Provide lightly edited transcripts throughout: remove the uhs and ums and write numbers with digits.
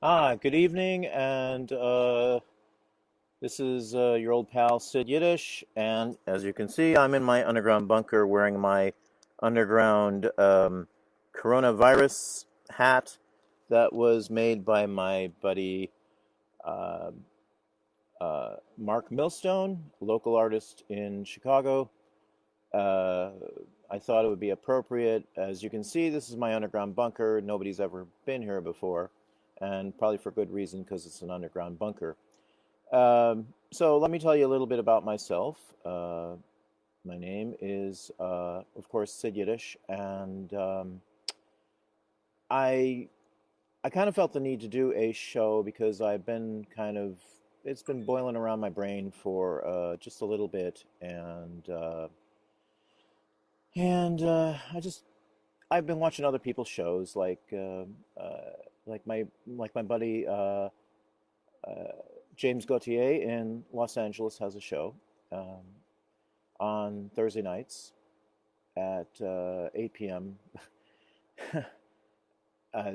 Ah, good evening, and this is your old pal Sid Yiddish, and as you can see, I'm in my underground bunker wearing my underground coronavirus hat that was made by my buddy uh, Mark Millstone, local artist in Chicago. Uh, I thought it would be appropriate. As you can see, this is my underground bunker. Nobody's ever been here before, and probably for good reason because it's an underground bunker. So let me tell you a little bit about myself. My name is, of course, Sid Yiddish, and I I kind of felt the need to do a show because I've been it's been boiling around my brain for just a little bit, and I've been watching other people's shows uh, like my buddy uh, James Gautier in Los Angeles has a show um, on Thursday nights at 8 p.m. uh,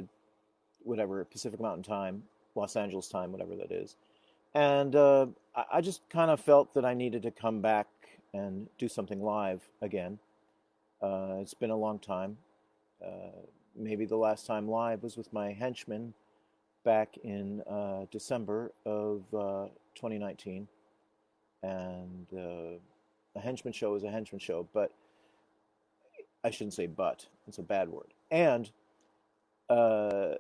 whatever Pacific Mountain Time, Los Angeles time, whatever that is. And I just kind of felt that I needed to come back and do something live again. It's been a long time. Uh, Maybe the last time live was with my henchman back in December of 2019. And a henchman show is a henchman show, but I shouldn't say but, it's a bad word. And uh,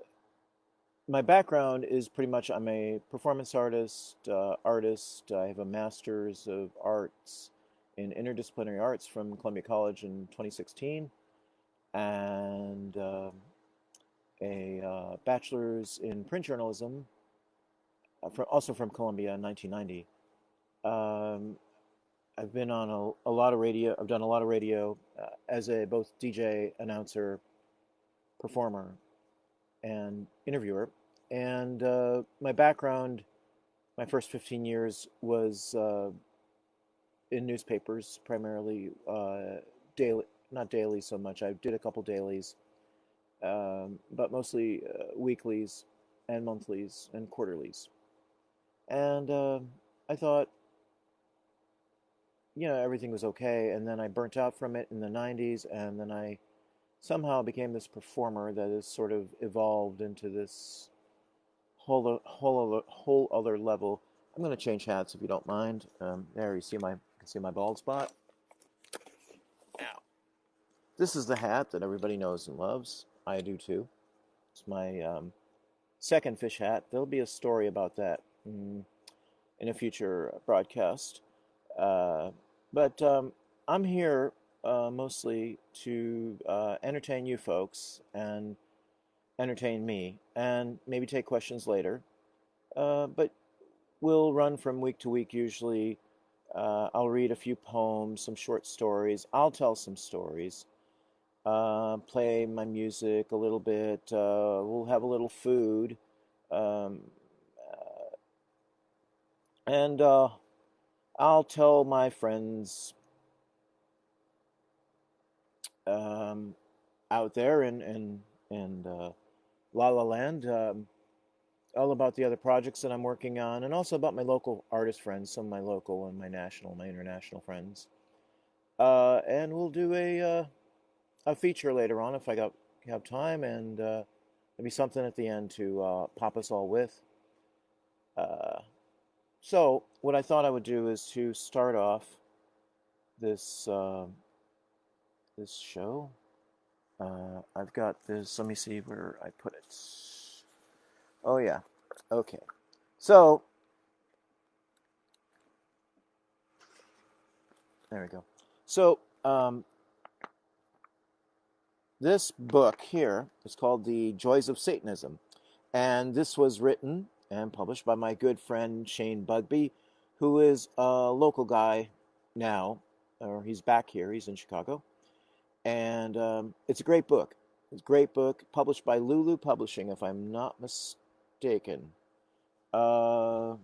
my background is pretty much I'm a performance artist. I have a master's of arts in interdisciplinary arts from Columbia College in 2016, and a bachelor's in print journalism, also from Columbia in 1990. Um, I've been on a lot of radio. I've done a lot of radio as a both DJ, announcer, performer, and interviewer. And my background, my first 15 years was in newspapers, primarily daily, not daily so much. I did a couple dailies, but mostly weeklies and monthlies and quarterlies. And I thought, everything was okay. And then I burnt out from it in the 90s, and then I somehow became this performer that has sort of evolved into this whole other level. I'm going to change hats if you don't mind. There, you can see my bald spot. Ow. This is the hat that everybody knows and loves. I do too. It's my second fish hat. There'll be a story about that in a future broadcast. Uh, but I'm here mostly to entertain you folks and entertain me, and maybe take questions later. But we'll run from week to week usually. I'll read a few poems, some short stories. I'll tell some stories. Play my music a little bit. We'll have a little food. Um, and I'll tell my friends um, out there in La La Land all about the other projects that I'm working on, and also about my local artist friends, some of my local and my national, my international friends. And we'll do a feature later on if I have time, and maybe something at the end to pop us all with. Uh, so what I thought I would do is to start off this this show. I've got this. Let me see where I put it. Oh yeah. Okay. So there we go. So this book here is called The Joys of Satanism, and this was written and published by my good friend Shane Bugbee, who is a local guy now, or he's back here. He's in Chicago, and it's a great book. It's a great book, published by Lulu Publishing, if I'm not mistaken. Uh,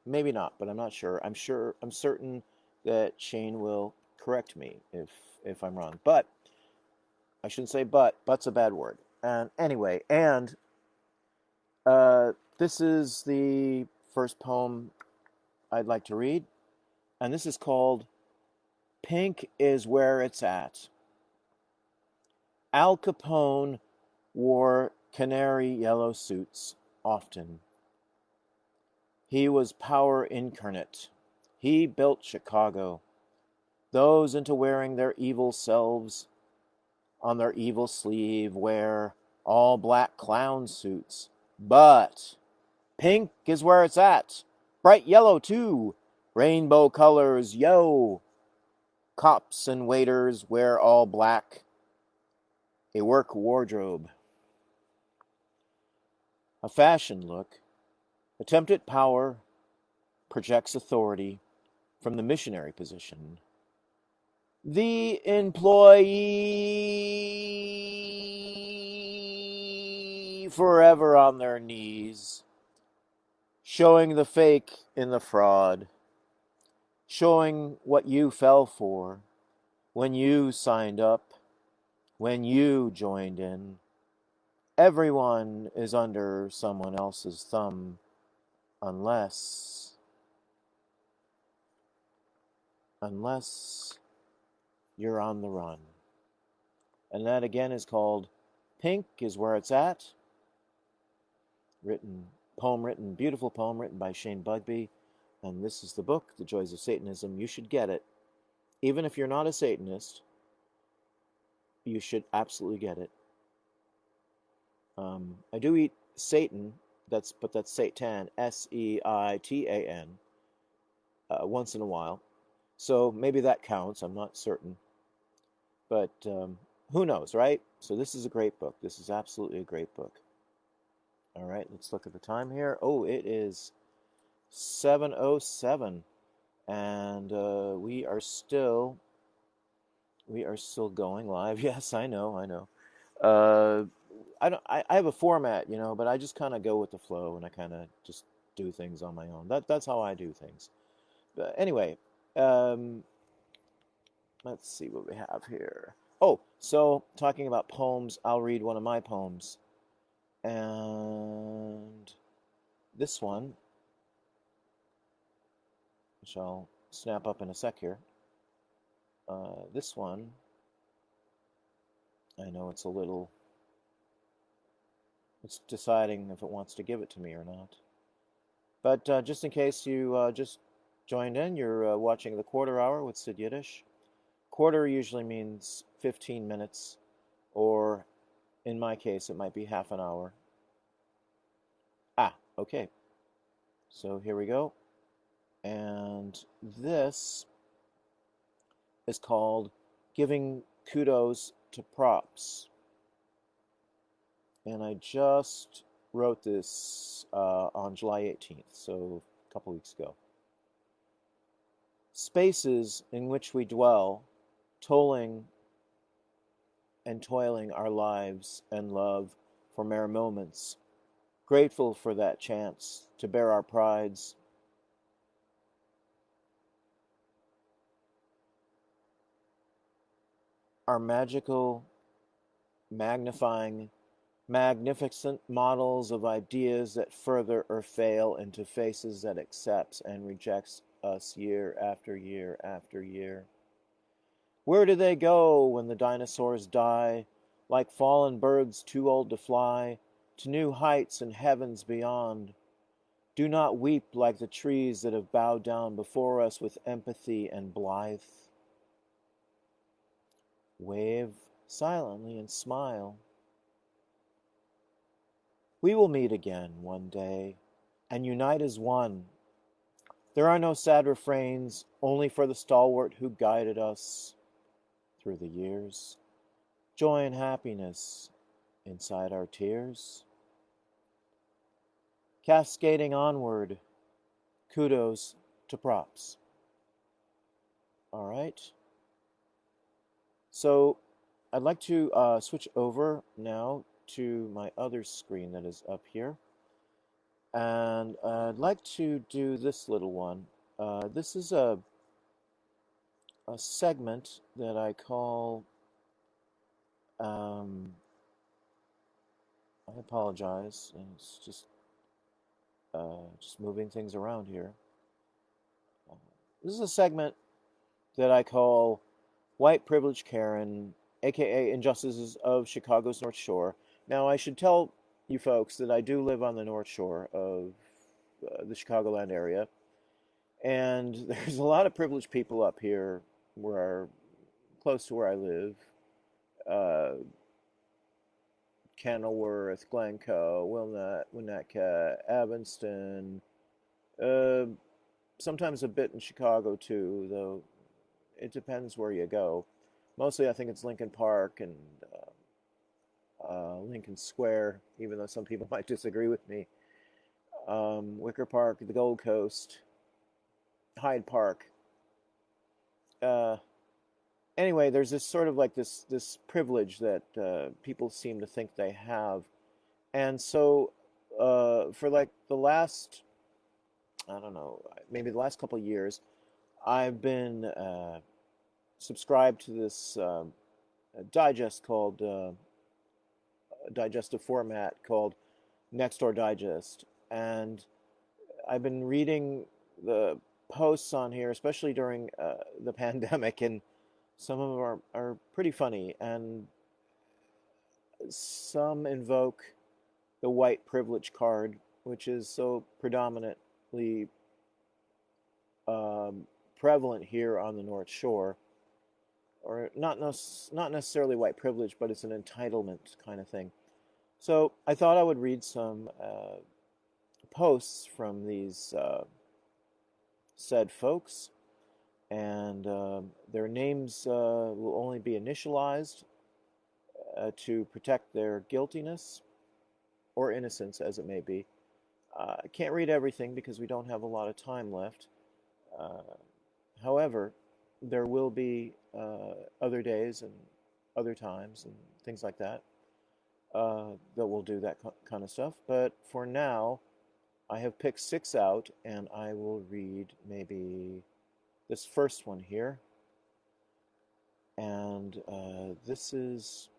Maybe not, but I'm not sure. I'm certain that Shane will correct me if I'm wrong. But I shouldn't say but. But's a bad word. And anyway, and this is the first poem I'd like to read, and this is called "Pink is Where It's At." Al Capone wore canary yellow suits often. He was power incarnate. He built Chicago. Those into wearing their evil selves on their evil sleeve wear all black clown suits. But pink is where it's at. Bright yellow, too. Rainbow colors, yo. Cops and waiters wear all black. A work wardrobe. A fashion look. Attempt at power projects authority from the missionary position. The employee forever on their knees, showing the fake in the fraud, showing what you fell for when you signed up, when you joined in. Everyone is under someone else's thumb unless you're on the run. And that again is called Pink is Where It's At. Beautiful poem written by Shane Bugbee. And this is the book, The Joys of Satanism. You should get it. Even if you're not a Satanist, you should absolutely get it. I do eat Satan, but that's Seitan, Seitan, once in a while. So maybe that counts. I'm not certain. But who knows, right? So this is a great book. This is absolutely a great book. All right, let's look at the time here. Oh, it is 7:07, and we are still going live. Yes, I know. Uh, I have a format, but I just kind of go with the flow, and I kind of just do things on my own. That's how I do things. But anyway, um, let's see what we have here. Oh, so talking about poems, I'll read one of my poems, and this one, which I'll snap up in a sec here. This one, I know it's deciding if it wants to give it to me or not. But just in case you just joined in, you're watching the Quarter Hour with Sid Yiddish. Quarter usually means 15 minutes, or in my case, it might be half an hour. Okay. So here we go. And this is called Giving Kudos to Props. And I just wrote this on July 18th, so a couple weeks ago. Spaces in which we dwell, tolling and toiling our lives and love for mere moments, grateful for that chance to bear our prides. Our magical, magnifying, magnificent models of ideas that further or fail into faces that accepts and rejects us year after year after year. Where do they go when the dinosaurs die, like fallen birds too old to fly, to new heights and heavens beyond? Do not weep like the trees that have bowed down before us with empathy and blithe. Wave silently and smile. We will meet again one day and unite as one. There are no sad refrains, only for the stalwart who guided us through the years. Joy and happiness inside our tears. Cascading onward, kudos to props. All right. So I'd like to switch over now to my other screen that is up here. And I'd like to do this little one. This is a segment that I call, I apologize, and it's just moving things around here. Uh, this is a segment that I call White Privilege Karen, aka Injustices of Chicago's North Shore. Now, I should tell you folks that I do live on the North Shore of the Chicagoland area, and there's a lot of privileged people up here where close to where I live. Uh, Kenilworth, Glencoe, Wilmette, Winnetka, Evanston, uh, sometimes a bit in Chicago too, though it depends where you go. Mostly, I think it's Lincoln Park and Lincoln Square, even though some people might disagree with me. Wicker Park, the Gold Coast, Hyde Park. Uh, anyway, there's this sort of like this privilege that people seem to think they have, and so for like the last, I don't know, maybe the last couple of years, I've been subscribed to this digest called digestive format called Nextdoor Digest, and I've been reading the posts on here, especially during the pandemic, and some of them are pretty funny, and some invoke the white privilege card, which is so predominantly um, prevalent here on the North Shore, or not necessarily white privilege, but it's an entitlement kind of thing. So I thought I would read some posts from these said folks, and their names will only be initialized to protect their guiltiness or innocence, as it may be. I can't read everything because we don't have a lot of time left. Uh, However, there will be other days and other times and things like that that will do that kind of stuff. But for now, I have picked six out, and I will read maybe this first one here. And this is,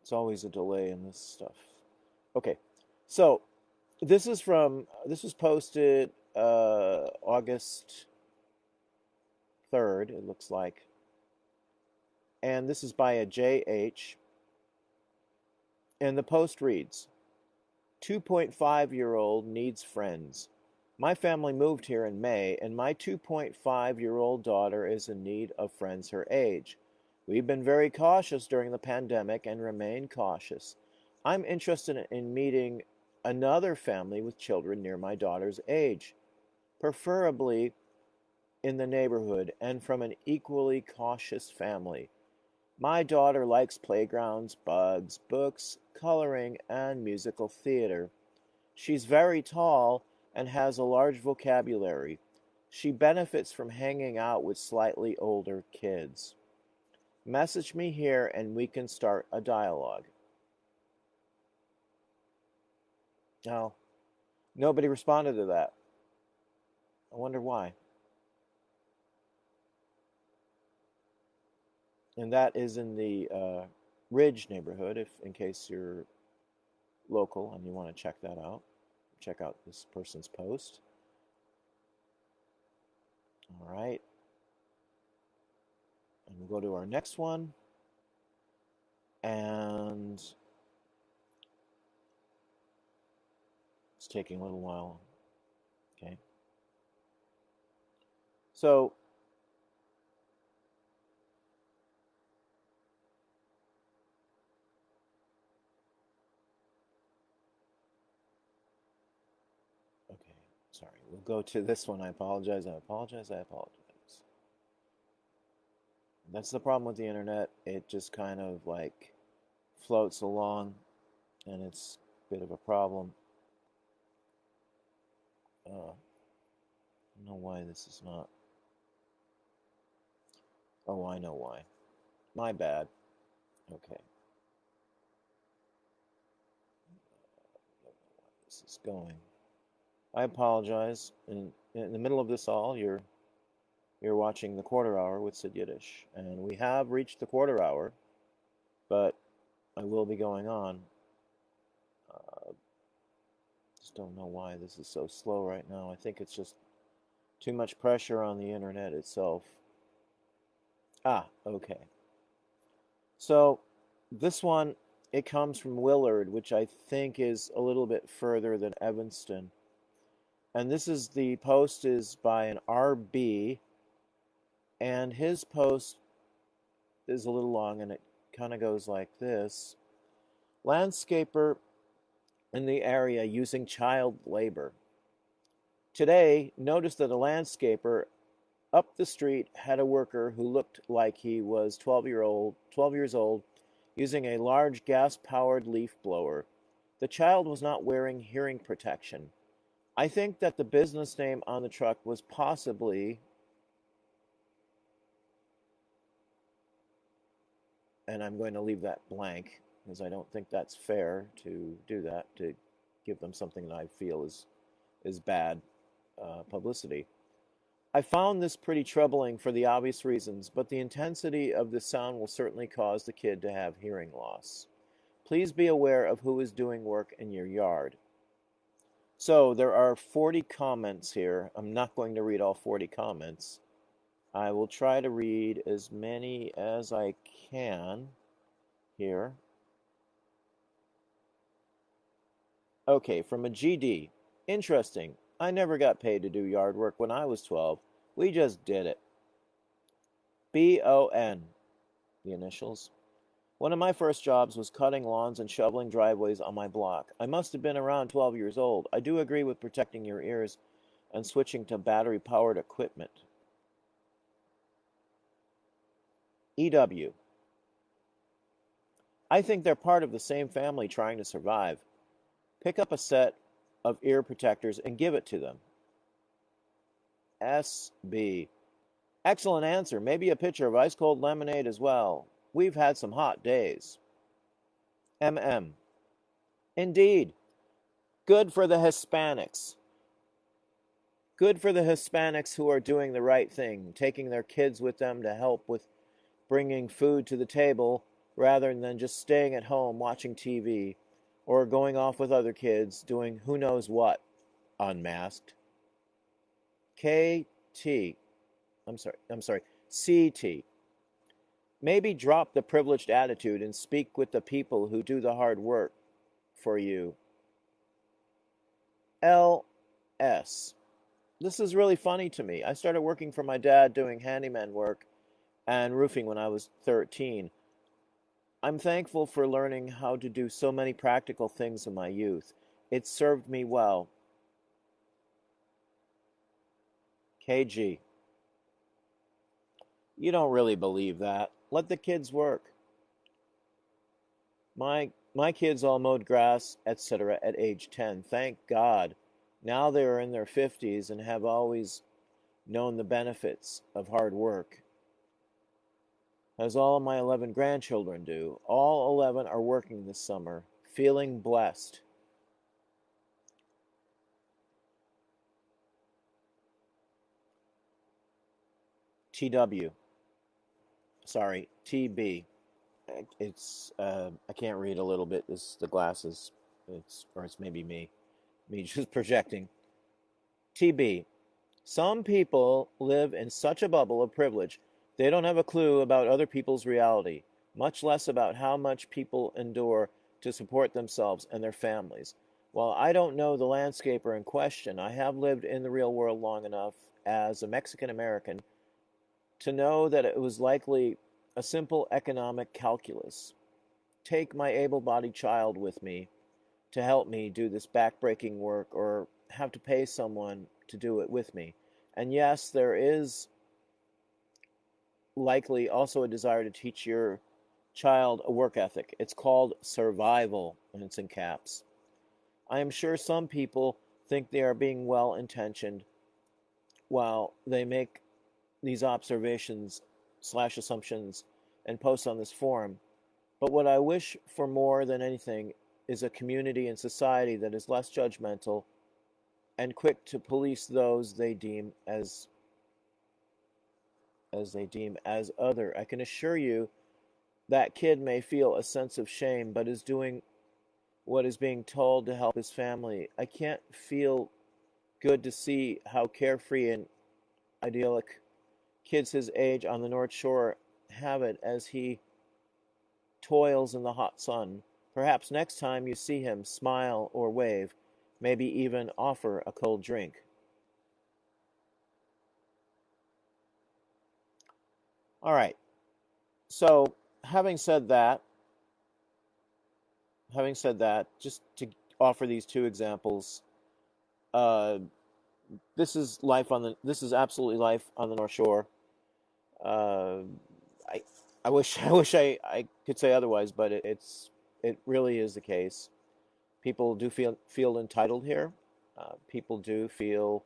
it's always a delay in this stuff. Okay, so this was posted August 3rd, it looks like. And this is by a JH. And the post reads, 2.5-year-old needs friends. My family moved here in May, and my 2.5-year-old daughter is in need of friends her age. We've been very cautious during the pandemic and remain cautious. I'm interested in meeting another family with children near my daughter's age, preferably in the neighborhood and from an equally cautious family. My daughter likes playgrounds, bugs, books, coloring, and musical theater. She's very tall and has a large vocabulary. She benefits from hanging out with slightly older kids. Message me here and we can start a dialogue. Now, nobody responded to that. I wonder why. And that is in the Ridge neighborhood, if in case you're local and you want to check that out. Check out this person's post. All right. And we'll go to our next one. And it's taking a little while. Okay. So, okay. Sorry. We'll go to this one. I apologize. I apologize. I apologize. That's the problem with the internet. It just kind of like floats along and it's a bit of a problem. I don't know why this is not. Oh, I know why. My bad. Okay. this is going. I apologize. In the middle of this all, you're watching the quarter hour with Sid Yiddish, and we have reached the quarter hour, but I will be going on. Just don't know why this is so slow right now. I think it's just too much pressure on the internet itself. Okay. So this one, it comes from Willard, which I think is a little bit further than Evanston. And the post is by an RB, and his post is a little long, and it kind of goes like this. Landscaper in the area using child labor. Today, noticed that a landscaper up the street had a worker who looked like he was 12 years old, using a large gas-powered leaf blower. The child was not wearing hearing protection. I think that the business name on the truck was possibly, and I'm going to leave that blank because I don't think that's fair to do that, to give them something that I feel is bad publicity. I found this pretty troubling for the obvious reasons, but the intensity of the sound will certainly cause the kid to have hearing loss. Please be aware of who is doing work in your yard. So there are 40 comments here. I'm not going to read all 40 comments. I will try to read as many as I can here. Okay, from a GD. Interesting. I never got paid to do yard work when I was 12. We just did it. BON, the initials. One of my first jobs was cutting lawns and shoveling driveways on my block. I must have been around 12 years old. I do agree with protecting your ears and switching to battery-powered equipment. EW. I think they're part of the same family trying to survive. Pick up a set of ear protectors and give it to them. SB. Excellent answer. Maybe a pitcher of ice-cold lemonade as well. We've had some hot days. MM. Indeed. Good for the Hispanics. Good for the Hispanics who are doing the right thing, taking their kids with them to help with bringing food to the table rather than just staying at home watching TV or going off with other kids doing who knows what, unmasked. KT. I'm sorry. CT. Maybe drop the privileged attitude and speak with the people who do the hard work for you. LS. This is really funny to me. I started working for my dad doing handyman work and roofing when I was 13. I'm thankful for learning how to do so many practical things in my youth. It served me well. KG. You don't really believe that. Let the kids work. My kids all mowed grass, etc. at age 10. Thank God. Now they are in their 50s and have always known the benefits of hard work. As all of my 11 grandchildren do. All 11 are working this summer. Feeling blessed. TW. Sorry, TB. It's I can't read a little bit. This the glasses. It's maybe me just projecting. TB. Some people live in such a bubble of privilege they don't have a clue about other people's reality, much less about how much people endure to support themselves and their families. While I don't know the landscaper in question, I have lived in the real world long enough as a Mexican American to know that it was likely a simple economic calculus. Take my able-bodied child with me to help me do this back-breaking work or have to pay someone to do it with me. And yes, there is likely also a desire to teach your child a work ethic. It's called survival, and it's in caps. I am sure some people think they are being well-intentioned while they make these observations / assumptions and post on this forum. But what I wish for more than anything is a community and society that is less judgmental and quick to police those they deem as other. I can assure you that kid may feel a sense of shame, but is doing what is being told to help his family. I can't feel good to see how carefree and idyllic kids his age on the North Shore have it as he toils in the hot sun. Perhaps next time you see him, smile or wave, maybe even offer a cold drink. All right. So, having said that, just to offer these two examples, uh, this is absolutely life on the North Shore. Uh, I I wish I could say otherwise, but it really is the case. People do feel entitled here. People do feel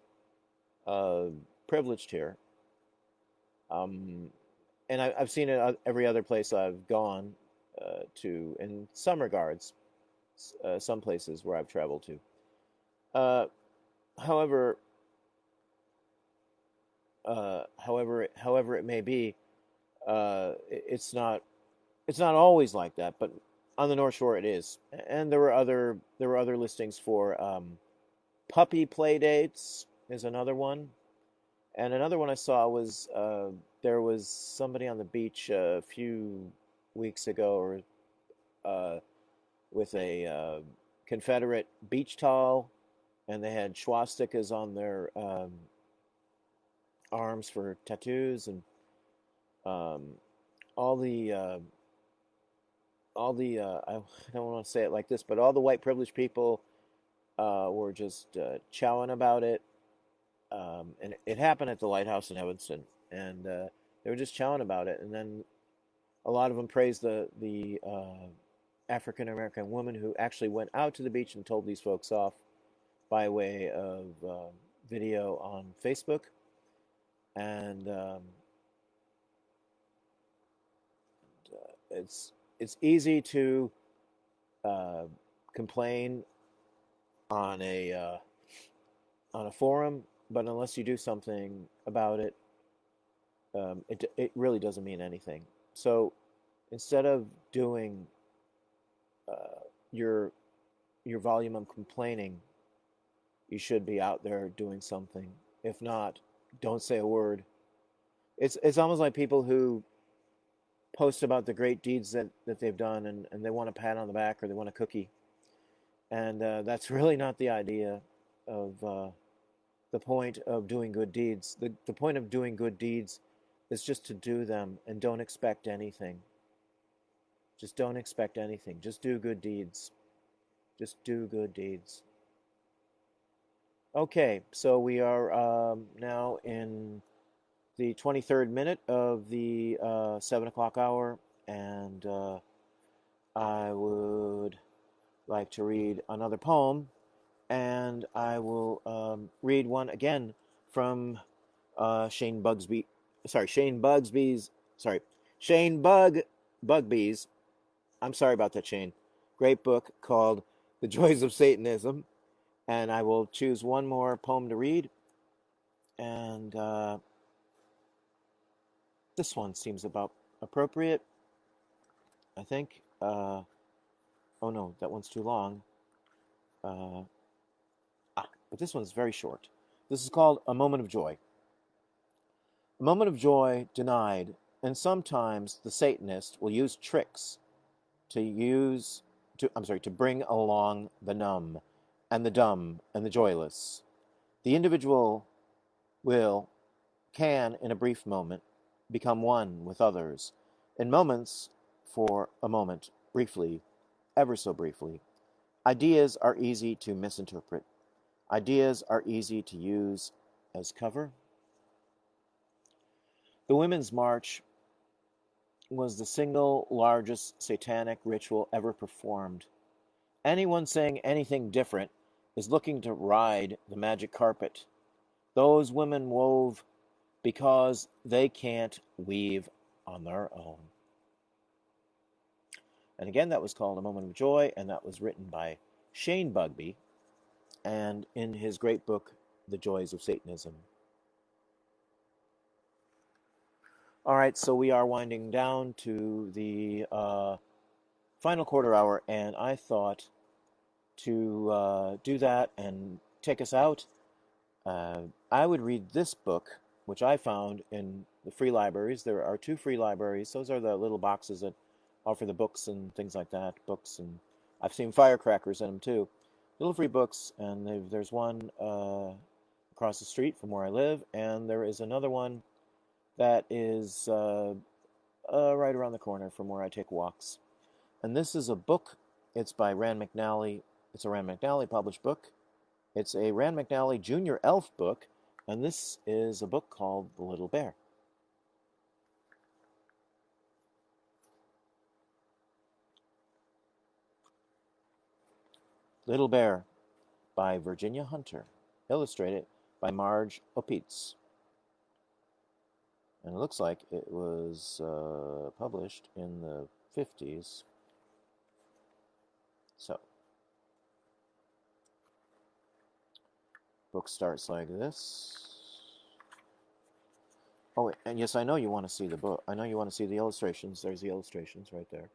uh, privileged here. Um, and I've seen it every other place I've gone to in some regards, some places where I've traveled to. Uh, however, however it may be, it's not always like that. But on the North Shore, it is. And there were other listings for puppy play dates. Is another one, and another one I saw was there was somebody on the beach a few weeks ago, or with a Confederate beach towel, and they had swastikas on their arms for tattoos, and um, all the I don't want to say it like this, but all the white privileged people were just chowing about it, and it happened at the lighthouse in Evanston, and they were just chowing about it, and then a lot of them praised the African American woman who actually went out to the beach and told these folks off by way of video on Facebook, and it's easy to uh, complain on a forum, but unless you do something about it, it really doesn't mean anything. So instead of doing uh, your volume of complaining, you should be out there doing something. If not, don't say a word. It's almost like people who post about the great deeds that they've done, and they want a pat on the back or they want a cookie. And that's really not the idea of the point of doing good deeds. The point of doing good deeds is just to do them and don't expect anything. Just don't expect anything. Just do good deeds. Just do good deeds. Okay, so we are now in the 23rd minute of the 7 o'clock hour, and I would like to read another poem, and I will read one again from Shane Bugsby. Shane Bugsby's. Shane Bugby's. I'm sorry about that, Shane. Great book called The Joys of Satanism, and I will choose one more poem to read, and this one seems about appropriate, I think. Oh no, that one's too long. Uh, but this one's very short. This is called A Moment of Joy. A moment of joy denied, and sometimes the Satanist will use tricks to bring along the numb and the dumb and the joyless. The individual can, in a brief moment, become one with others. In moments, for a moment, briefly, ever so briefly. Ideas are easy to misinterpret. Ideas are easy to use as cover. The Women's March was the single largest satanic ritual ever performed. Anyone saying anything different is looking to ride the magic carpet. Those women wove because they can't weave on their own. And again, that was called A Moment of Joy, and that was written by Shane Bugbee, and in his great book, The Joys of Satanism. All right, so we are winding down to the final quarter hour, and I thought to do that and take us out, I would read this book, which I found in the free libraries. There are 2 free libraries. Those are the little boxes that offer the books and things like that. Books, and I've seen firecrackers in them too. Little free books, and there's one across the street from where I live, and there is another one that is right around the corner from where I take walks. And this is a book. It's by Rand McNally. It's a Rand McNally published book. It's a Rand McNally Junior Elf book, and this is a book called The Little Bear. Little Bear by Virginia Hunter, illustrated by Marge Opitz. And it looks like it was published in the 50s. So, book starts like this. Oh, and yes, I know you want to see the book. I know you want to see the illustrations. There's the illustrations right there.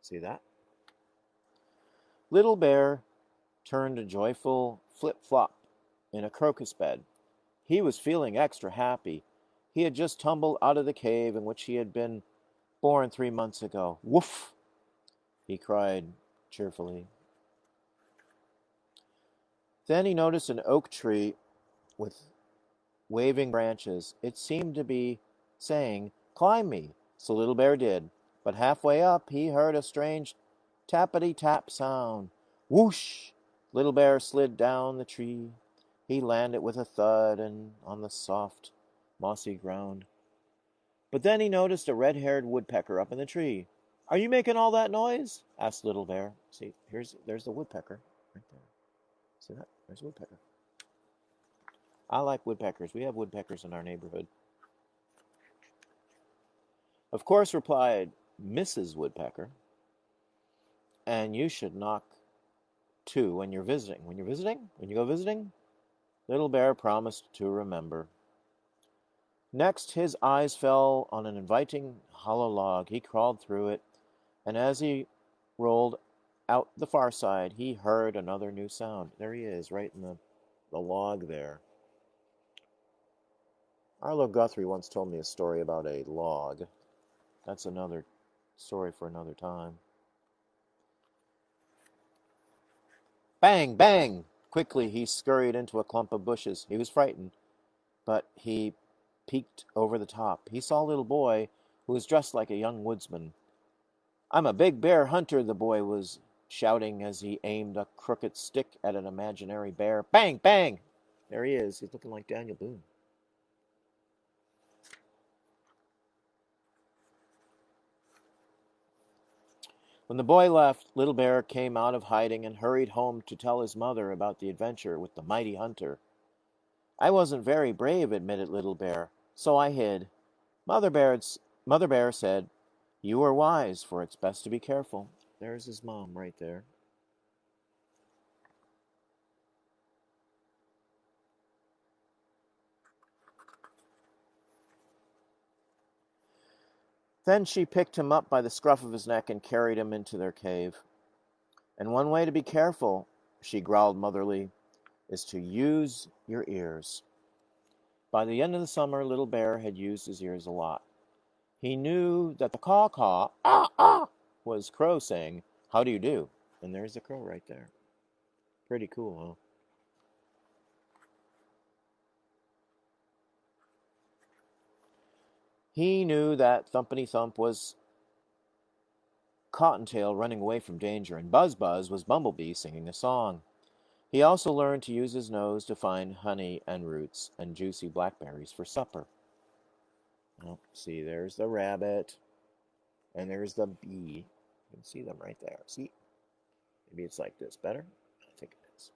See that? Little Bear turned a joyful flip-flop in a crocus bed. He was feeling extra happy. He had just tumbled out of the cave in which he had been born 3 months ago. Woof! He cried cheerfully. Then he noticed an oak tree with waving branches. It seemed to be saying, "Climb me." So Little Bear did. But halfway up, he heard a strange tappity-tap sound. Whoosh! Little Bear slid down the tree. He landed with a thud and on the soft, mossy ground. But then he noticed a red-haired woodpecker up in the tree. "Are you making all that noise?" asked Little Bear. See, there's the woodpecker right there. See that? There's a woodpecker. I like woodpeckers. We have woodpeckers in our neighborhood. Of course, replied Mrs. Woodpecker. And you should knock too when you're visiting. When you go visiting, Little Bear promised to remember. Next, his eyes fell on an inviting hollow log. He crawled through it, and as he rolled out the far side, he heard another new sound. There he is, right in the log there. Arlo Guthrie once told me a story about a log. That's another story for another time. Bang! Bang! Quickly he scurried into a clump of bushes. He was frightened, but he peeked over the top. He saw a little boy who was dressed like a young woodsman. "I'm a big bear hunter," the boy was shouting as he aimed a crooked stick at an imaginary bear. Bang! Bang! There he is. He's looking like Daniel Boone. When the boy left, Little Bear came out of hiding and hurried home to tell his mother about the adventure with the mighty hunter. "I wasn't very brave," admitted Little Bear, "so I hid. Mother Bear said, 'You were wise, for it's best to be careful.'" There's his mom right there. Then she picked him up by the scruff of his neck and carried him into their cave. "And one way to be careful," she growled motherly, "is to use your ears." By the end of the summer, Little Bear had used his ears a lot. He knew that the caw-caw, ah, was crow saying, "How do you do?" And there's the crow right there. Pretty cool, huh? He knew that Thumpity Thump was Cottontail running away from danger, and Buzz Buzz was Bumblebee singing a song. He also learned to use his nose to find honey and roots and juicy blackberries for supper. Oh, see, there's the rabbit, and there's the bee. You can see them right there. See? Maybe it's like this. Better? I think it is.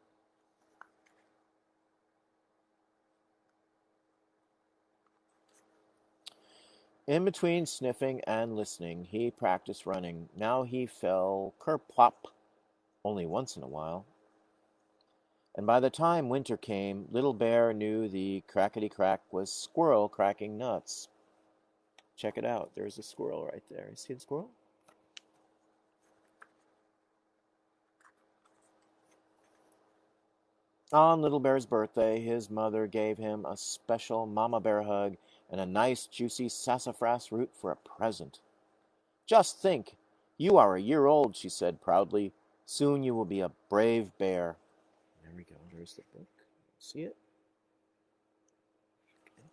In between sniffing and listening, he practiced running. Now he fell kerplop only once in a while. And by the time winter came, Little Bear knew the crackety crack was Squirrel cracking nuts. Check it out. There's a squirrel right there. You see the squirrel? On Little Bear's birthday, his mother gave him a special Mama Bear hug and a nice juicy sassafras root for a present. Just think, you are a year old, she said proudly. Soon you will be a brave bear. There we go. There's the book. See it? Okay.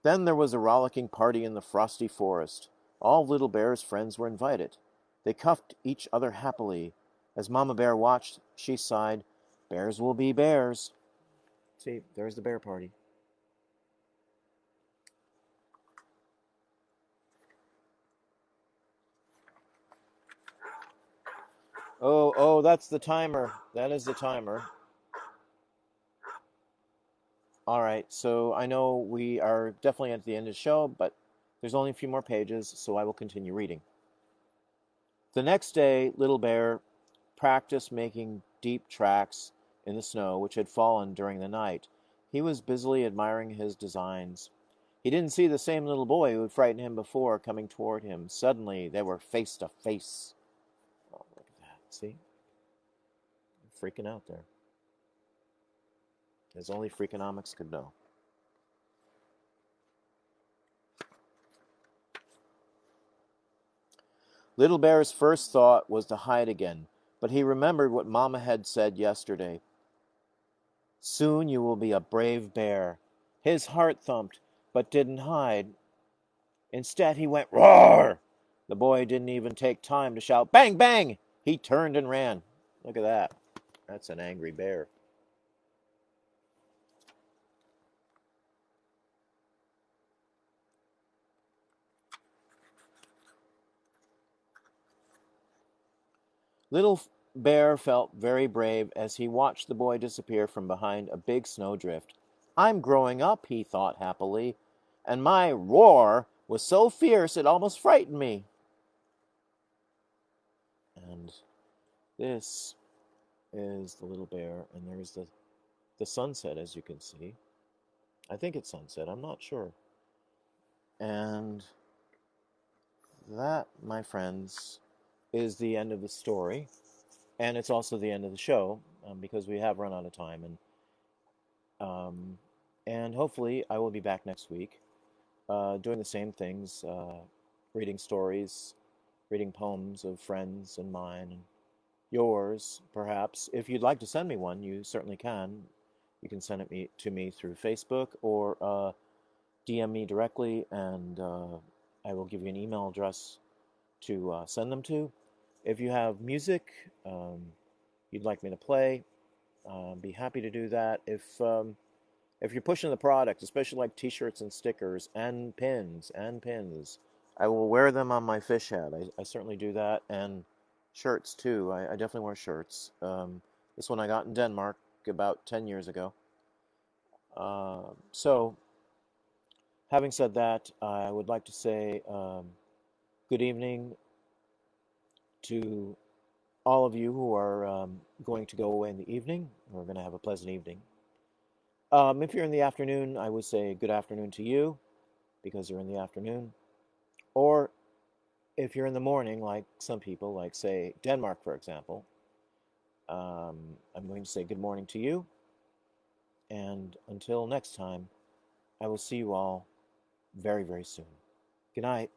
Then there was a rollicking party in the frosty forest. All Little Bear's friends were invited. They cuffed each other happily. As Mama Bear watched, she sighed, "Bears will be bears." See, there's the bear party. Oh, that's the timer. That is the timer. All right, so I know we are definitely at the end of the show, but there's only a few more pages, so I will continue reading. The next day, Little Bear practiced making deep tracks in the snow which had fallen during the night. He was busily admiring his designs. He didn't see the same little boy who had frightened him before coming toward him. Suddenly, they were face to face. Oh, look at that. See? They're freaking out there. As only Freakonomics could know. Little Bear's first thought was to hide again, but he remembered what Mamma had said yesterday. Soon you will be a brave bear. His heart thumped, but didn't hide. Instead, he went roar. The boy didn't even take time to shout bang, bang. He turned and ran. Look at that. That's an angry bear. Little Bear felt very brave as he watched the boy disappear from behind a big snowdrift. I'm growing up, he thought happily, and my roar was so fierce it almost frightened me. And this is the little bear, and there's the sunset, as you can see. I think it's sunset, I'm not sure. And that, my friends, is the end of the story. And it's also the end of the show, because we have run out of time. And hopefully I will be back next week, doing the same things, reading stories, reading poems of friends and mine, and yours, perhaps. If you'd like to send me one, you certainly can. You can send it to me through Facebook, or DM me directly, and I will give you an email address to send them to. If you have music you'd like me to play, be happy to do that. If you're pushing the product, especially like T-shirts and stickers and pins, I will wear them on my fish hat. I certainly do that, and shirts too. I definitely wear shirts. This one I got in Denmark about 10 years ago. So, having said that, I would like to say good evening to all of you who are going to go away in the evening. We're going to have a pleasant evening. If you're in the afternoon, I would say good afternoon to you, because you're in the afternoon. Or if you're in the morning, like some people, like say Denmark, for example, I'm going to say good morning to you. And until next time, I will see you all very, very soon. Good night.